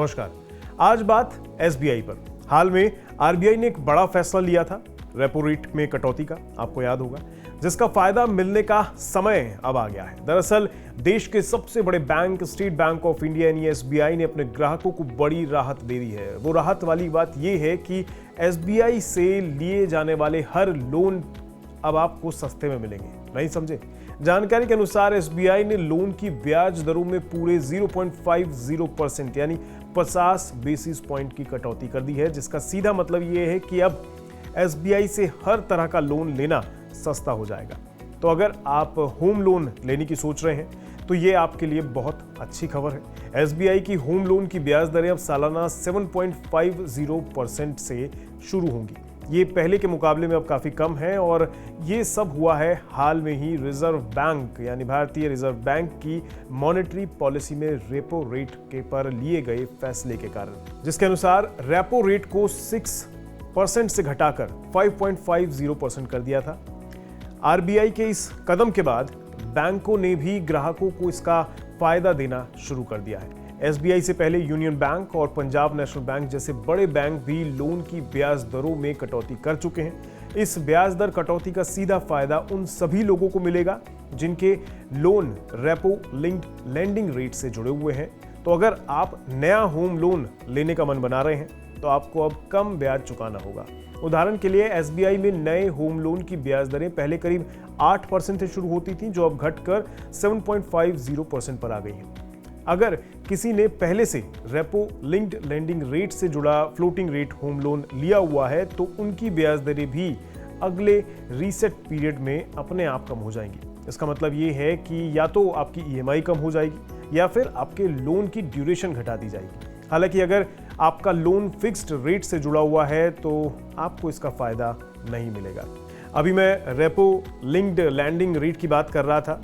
नमस्कार। आज बात एसबीआई पर। हाल में आरबीआई ने एक बड़ा फैसला लिया था रेपो रेट में कटौती का, आपको याद होगा, जिसका फायदा मिलने का समय अब आ गया है। दरअसल देश के सबसे बड़े bank state bank of India यानी एसबीआई ने अपने ग्राहकों को बड़ी राहत दे दी है। वो राहत वाली बात यह है कि एसबीआई से लिए जाने वाले हर लोन अब आपको सस्ते में मिलेंगे। नहीं समझे? जानकारी के अनुसार एसबीआई ने लोन की ब्याज दरों में पूरे 0.50% यानी 50 बेसिस पॉइंट की कटौती कर दी है, जिसका सीधा मतलब यह है कि अब एसबीआई से हर तरह का लोन लेना सस्ता हो जाएगा। तो अगर आप होम लोन लेने की सोच रहे हैं तो ये आपके लिए बहुत अच्छी खबर है। एसबीआई की होम लोन की ब्याज दरें अब सालाना 7.50% से शुरू होंगी। ये पहले के मुकाबले में अब काफी कम है और ये सब हुआ है हाल में ही रिजर्व बैंक यानी भारतीय रिजर्व बैंक की मॉनेटरी पॉलिसी में रेपो रेट के पर लिए गए फैसले के कारण, जिसके अनुसार रेपो रेट को 6% से घटाकर 5.50% कर दिया था। आरबीआई के इस कदम के बाद बैंकों ने भी ग्राहकों को इसका फायदा देना शुरू कर दिया है। एसबीआई से पहले यूनियन बैंक और पंजाब नेशनल बैंक जैसे बड़े बैंक भी लोन की ब्याज दरों में कटौती कर चुके हैं। इस ब्याज दर कटौती का सीधा फायदा उन सभी लोगों को मिलेगा जिनके loan repo linked lending rate से जुड़े हुए हैं। तो अगर आप नया होम लोन लेने का मन बना रहे हैं तो आपको अब कम ब्याज चुकाना होगा। उदाहरण के लिए एसबीआई में नए होम लोन की ब्याज दरें पहले करीब 8% से शुरू होती थी, जो अब घटकर 7.50% पर आ गई हैं। अगर किसी ने पहले से रेपो लिंक्ड लेंडिंग रेट से जुड़ा फ्लोटिंग रेट होम लोन लिया हुआ है तो उनकी ब्याज दरें भी अगले रीसेट पीरियड में अपने आप कम हो जाएंगी। इसका मतलब ये है कि या तो आपकी ईएमआई कम हो जाएगी या फिर आपके लोन की ड्यूरेशन घटा दी जाएगी। हालांकि अगर आपका लोन फिक्स्ड रेट से जुड़ा हुआ है तो आपको इसका फायदा नहीं मिलेगा। अभी मैं रेपो लिंक्ड लैंडिंग रेट की बात कर रहा था,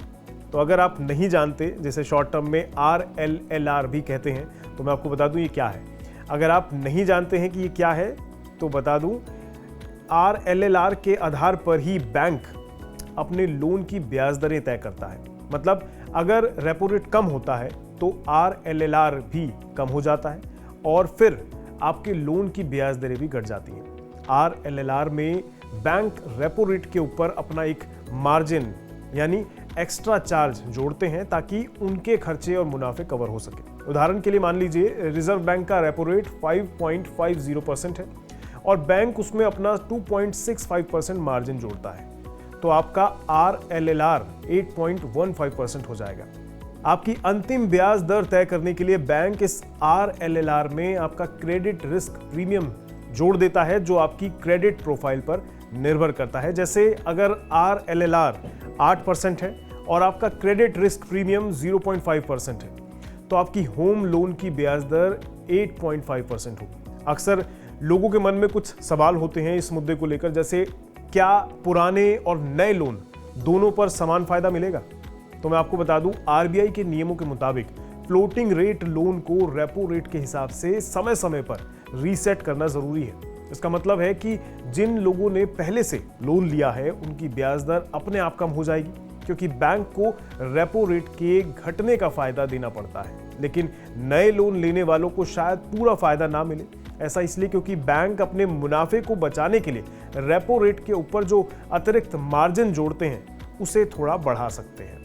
तो अगर आप नहीं जानते, जैसे शॉर्ट टर्म में RLLR भी कहते हैं, तो मैं आपको बता दूं ये क्या है। अगर आप नहीं जानते हैं कि ये क्या है तो बता दूं, RLLR के आधार पर ही बैंक अपने लोन की ब्याज दरें तय करता है। मतलब अगर रेपो रेट कम होता है तो RLLR भी कम हो जाता है और फिर आपके लोन की ब्याज दरें भी घट जाती हैं। RLLR में बैंक रेपो रेट के ऊपर अपना एक मार्जिन यानी एक्स्ट्रा चार्ज जोड़ते हैं ताकि उनके खर्चे और मुनाफे कवर हो सके। उदाहरण के लिए मान लीजिए रिजर्व बैंक का रेपो रेट 5.50% है और बैंक उसमें अपना 2.65% मार्जिन जोड़ता है, तो आपका RLLR 8.15% हो जाएगा। आपकी अंतिम ब्याज दर तय करने के लिए बैंक इस RLLR में आपका क्रेडिट रिस्क प्रीमियम जोड़ देता है, जो आपकी क्रेडिट प्रोफाइल पर निर्भर करता है। जैसे अगर RLLR 8% है और आपका क्रेडिट रिस्क प्रीमियम 0.5% है तो आपकी होम लोन की ब्याज दर 8.5% होगी। अक्सर लोगों के मन में कुछ सवाल होते हैं इस मुद्दे को लेकर, जैसे क्या पुराने और नए लोन दोनों पर समान फायदा मिलेगा? तो मैं आपको बता दूं, आरबीआई के नियमों के मुताबिक फ्लोटिंग रेट लोन को रेपो रेट के हिसाब से समय समय पर रीसेट करना जरूरी है। इसका मतलब है कि जिन लोगों ने पहले से लोन लिया है उनकी ब्याज दर अपने आप कम हो जाएगी, क्योंकि बैंक को रेपो रेट के घटने का फायदा देना पड़ता है। लेकिन नए लोन लेने वालों को शायद पूरा फायदा ना मिले। ऐसा इसलिए क्योंकि बैंक अपने मुनाफे को बचाने के लिए रेपो रेट के ऊपर जो अतिरिक्त मार्जिन जोड़ते हैं उसे थोड़ा बढ़ा सकते हैं।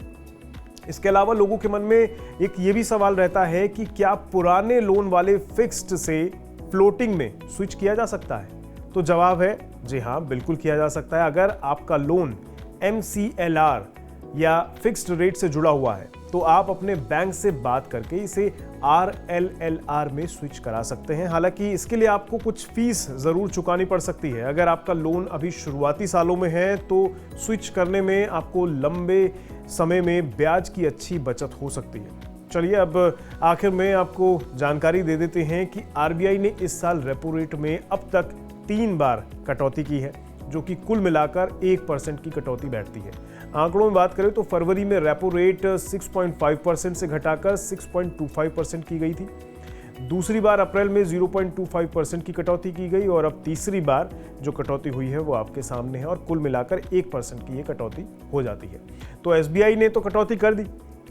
इसके अलावा लोगों के मन में एक ये भी सवाल रहता है कि क्या पुराने लोन वाले फिक्स्ड से फ्लोटिंग में स्विच किया जा सकता है? तो जवाब है जी हाँ, बिल्कुल किया जा सकता है। अगर आपका लोन MCLR या फिक्स्ड रेट से जुड़ा हुआ है तो आप अपने बैंक से बात करके इसे RLLR में स्विच करा सकते हैं। हालांकि इसके लिए आपको कुछ फीस जरूर चुकानी पड़ सकती है। अगर आपका लोन अभी शुरुआती सालों में है तो स्विच करने में आपको लंबे समय में ब्याज की अच्छी बचत हो सकती है। चलिए अब आखिर में आपको जानकारी दे देते हैं कि आरबीआई ने इस साल रेपो रेट में अब तक 3 बार कटौती की है, जो कि कुल मिलाकर 1% की कटौती बैठती है। आंकड़ों में बात करें तो फरवरी में रेपो रेट 6.5% से घटाकर 6.25% की गई थी। दूसरी बार अप्रैल में 0.25% की कटौती की गई और अब तीसरी बार जो कटौती हुई है वो आपके सामने है और कुल मिलाकर 1% की ये कटौती हो जाती है। तो एसबीआई ने तो कटौती कर दी।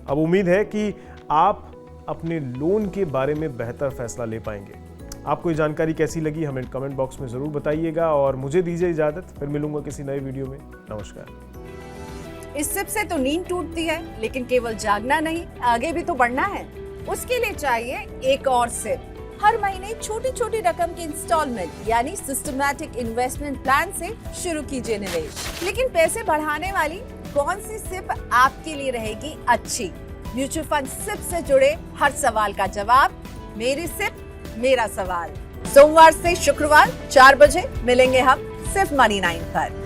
अब उम्मीद है कि आप अपने लोन के बारे में बेहतर फैसला ले पाएंगे। आपको ये जानकारी कैसी लगी हमें कमेंट बॉक्स में ज़रूर बताइएगा और मुझे दीजिए इजाज़त, फिर मिलूंगा किसी नए वीडियो में। नमस्कार। इस सिप से तो नींद टूटती है, लेकिन केवल जागना नहीं, आगे भी तो बढ़ना है। उसके लिए चाहिए एक और सिप। हर महीने छोटी छोटी रकम की इंस्टॉलमेंट यानी सिस्टमैटिक इन्वेस्टमेंट प्लान से शुरू कीजिए निवेश। लेकिन पैसे बढ़ाने वाली कौन सी सिप आपके लिए रहेगी अच्छी? म्यूचुअल फंड सिप से जुड़े हर सवाल का जवाब मेरी सिप मेरा सवाल। सोमवार से शुक्रवार 4 बजे मिलेंगे हम सिर्फ मनी 9 पर।